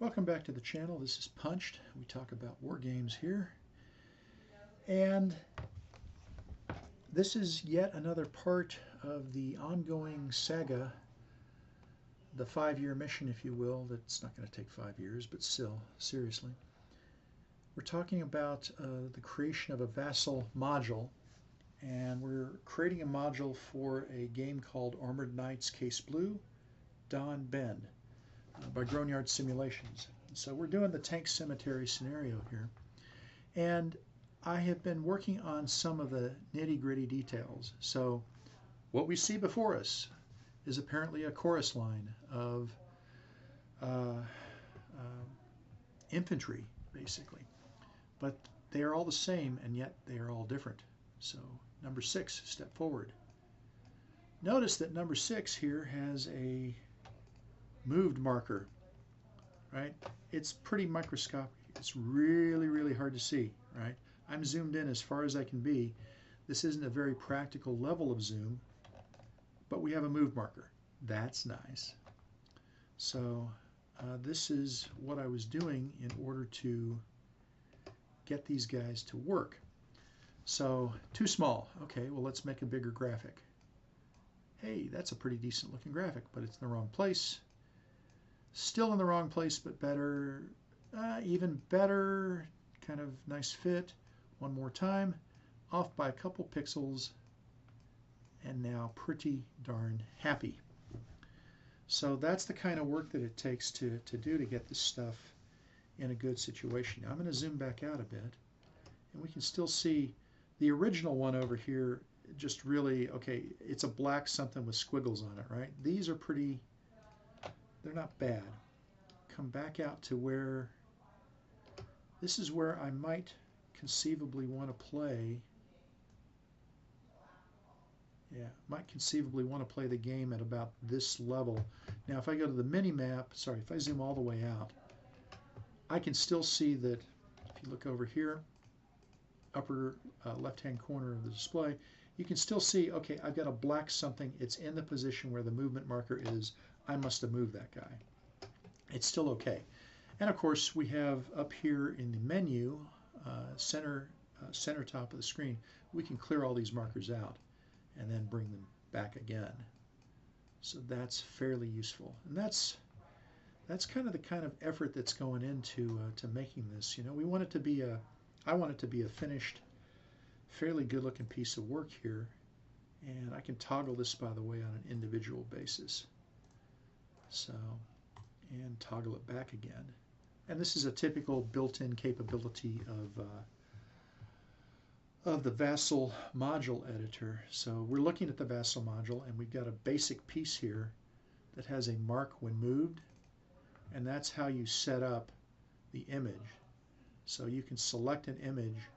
Welcome back to the channel. This is Punched. We talk about war games here. And this is yet another part of the ongoing saga, the 5-year mission, if you will. That's not going to take 5 years, but still, seriously. We're talking about the creation of a Vassal module, and we're creating a module for a game called Armored Knights Case Blue, Dawn Bend, by Grown-Yard Simulations. So we're doing the tank cemetery scenario here, and I have been working on some of the nitty-gritty details. So what we see before us is apparently a chorus line of infantry, basically, but they are all the same, and yet they are all different. So number 6, step forward. Notice that number 6 here has a moved marker, right? It's pretty microscopic. It's really hard to see, right? I'm zoomed in as far as I can be. This isn't a very practical level of zoom, but we have a moved marker. That's nice. So this is what I was doing in order to get these guys to work. So too small. Okay, well, let's make a bigger graphic. Hey, that's a pretty decent looking graphic, but it's in the wrong place. Still in the wrong place, but better, even better, kind of nice fit. One more time, off by a couple pixels, and now pretty darn happy. So that's the kind of work that it takes to do to get this stuff in a good situation. Now I'm going to zoom back out a bit, and we can still see the original one over here. Just really, okay, it's a black something with squiggles on it, right? These are pretty, they're not bad. Come back out to where, this is where I might conceivably want to play. Yeah, might conceivably want to play the game at about this level. Now if I go to the mini map, sorry, if I zoom all the way out, I can still see that if you look over here, upper left-hand corner of the display, you can still see, okay, I've got a black something. It's in the position where the movement marker is. I must have moved that guy. It's still okay. And of course, we have up here in the menu, center top of the screen, we can clear all these markers out and then bring them back again. So that's fairly useful. And that's kind of the effort that's going into to making this. You know, we want it to be I want it to be a finished, fairly good-looking piece of work here. And I can toggle this, by the way, on an individual basis. So, and toggle it back again. And this is a typical built-in capability of the Vassal module editor. So we're looking at the Vassal module, and we've got a basic piece here that has a mark when moved, and that's how you set up the image. So you can select an image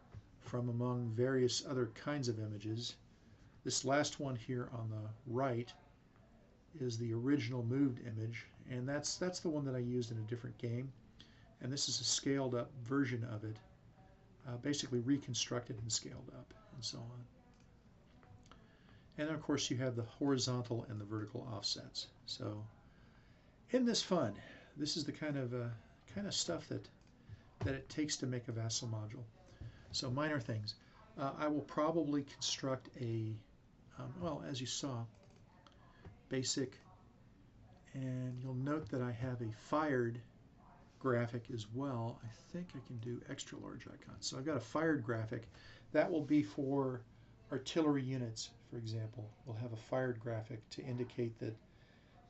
from among various other kinds of images. This last one here on the right is the original moved image, and that's the one that I used in a different game. And this is a scaled up version of it, basically reconstructed and scaled up and so on. And then of course you have the horizontal and the vertical offsets. So isn't this fun? This is the kind of stuff that it takes to make a Vassal module. So minor things. I will probably construct a, well, as you saw, basic, and you'll note that I have a fired graphic as well. I think I can do extra large icons. So I've got a fired graphic. That will be for artillery units, for example. We'll have a fired graphic to indicate that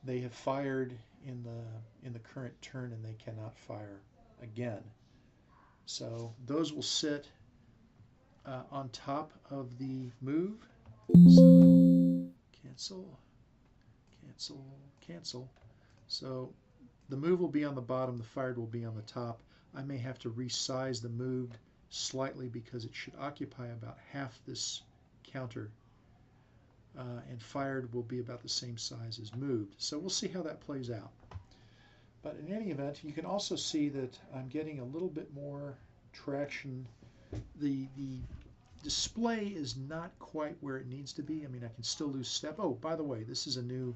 they have fired in the current turn and they cannot fire again. So those will sit on top of the move. So cancel, cancel, cancel. So the move will be on the bottom, the fired will be on the top. I may have to resize the moved slightly because it should occupy about half this counter, and fired will be about the same size as moved. So we'll see how that plays out. But in any event, you can also see that I'm getting a little bit more traction. The display is not quite where it needs to be. I mean, I can still lose step. Oh, by the way, this is a new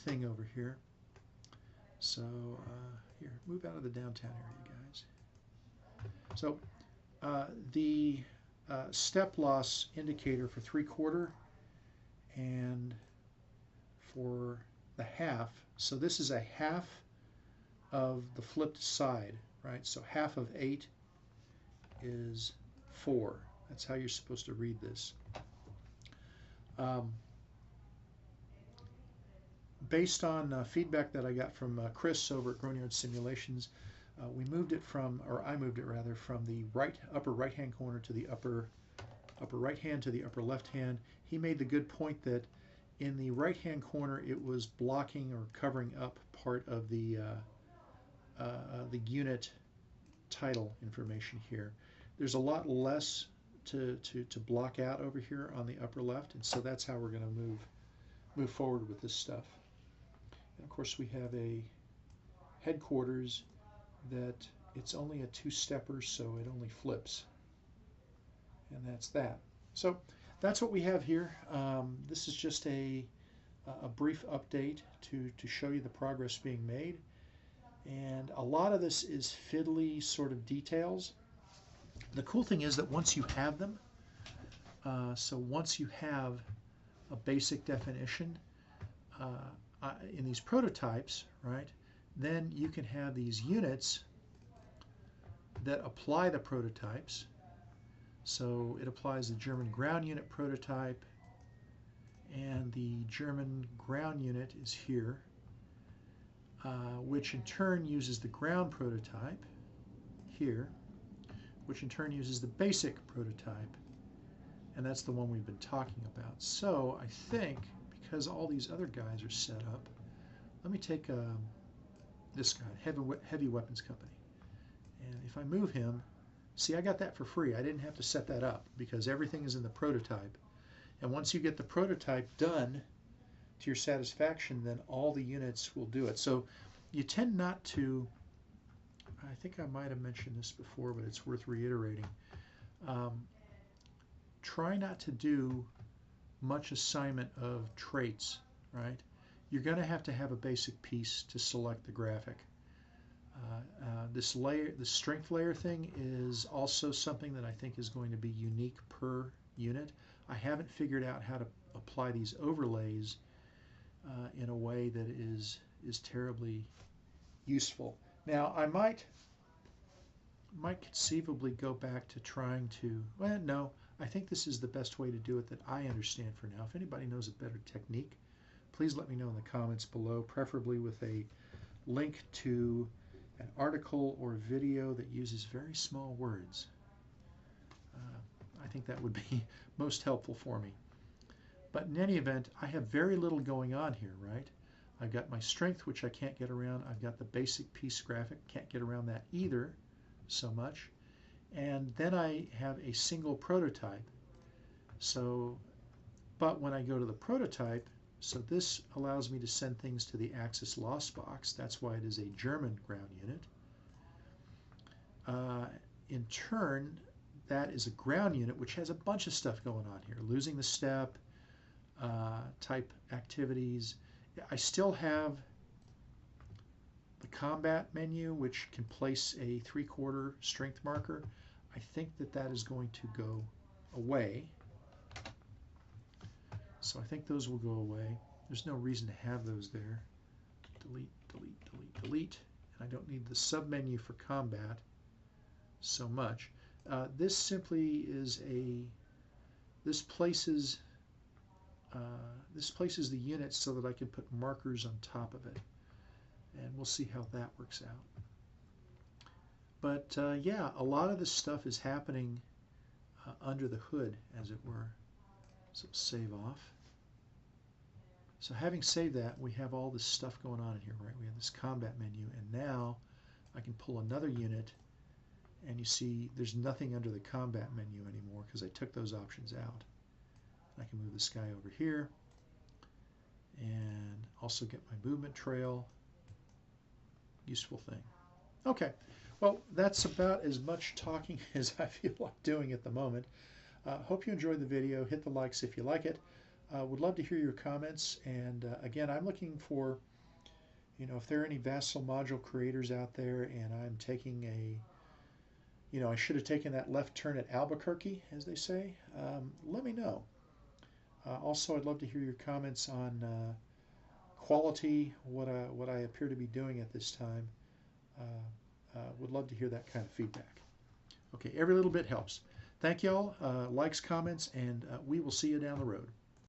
thing over here. So Here, move out of the downtown area, guys. So the step loss indicator for 3/4 and for the half. So this is a half of the flipped side, right? So half of 8 is 4. That's how you're supposed to read this. Based on feedback that I got from Chris over at Grown Yard Simulations, we moved it from, or I moved it rather, from the upper right-hand corner to the upper right hand to the upper left hand. He made the good point that in the right-hand corner it was blocking or covering up part of the unit title information here. There's a lot less to block out over here on the upper left, and so that's how we're going to move forward with this stuff. And of course we have a headquarters that it's only a 2-stepper, so it only flips, and that's that. So that's what we have here. This is just a brief update to show you the progress being made, and a lot of this is fiddly sort of details. The cool thing is that once you have them, so once you have a basic definition in these prototypes, right, then you can have these units that apply the prototypes. So it applies the German ground unit prototype, and the German ground unit is here, which in turn uses the ground prototype here, which in turn uses the basic prototype, and that's the one we've been talking about. So I think because all these other guys are set up, let me take this guy, Heavy Weapons Company, and if I move him, see, I got that for free. I didn't have to set that up because everything is in the prototype, and once you get the prototype done to your satisfaction, then all the units will do it. So you tend not to, I think I might have mentioned this before, but it's worth reiterating. Try not to do much assignment of traits, right? You're going to have a basic piece to select the graphic. This strength layer thing is also something that I think is going to be unique per unit. I haven't figured out how to apply these overlays in a way that is terribly useful. Now, I might conceivably go back to trying to, well, no, I think this is the best way to do it that I understand for now. If anybody knows a better technique, please let me know in the comments below, preferably with a link to an article or video that uses very small words. I think that would be most helpful for me. But in any event, I have very little going on here, right? I've got my strength, which I can't get around. I've got the basic piece graphic, can't get around that either so much. And then I have a single prototype. So, but when I go to the prototype, so this allows me to send things to the Axis loss box. That's why it is a German ground unit. In turn, that is a ground unit which has a bunch of stuff going on here. Losing the step, type activities. I still have the combat menu, which can place a 3/4 strength marker. I think that is going to go away. So I think those will go away. There's no reason to have those there. Delete, delete, delete, delete. And I don't need the submenu for combat so much. This simply is this places the units so that I can put markers on top of it. And we'll see how that works out. But yeah, a lot of this stuff is happening under the hood, as it were. So save off. So having saved that, we have all this stuff going on in here, right? We have this combat menu, and now I can pull another unit, and you see there's nothing under the combat menu anymore because I took those options out. I can move this guy over here and also get my movement trail. Useful thing. Okay, well, that's about as much talking as I feel like doing at the moment. Hope you enjoyed the video. Hit the likes if you like it. Would love to hear your comments, and again, I'm looking for if there are any Vassal module creators out there and I'm taking I should have taken that left turn at Albuquerque, as they say, let me know. Also, I'd love to hear your comments on quality, what I appear to be doing at this time. Would love to hear that kind of feedback. Okay, every little bit helps. Thank y'all. Likes, comments, and we will see you down the road.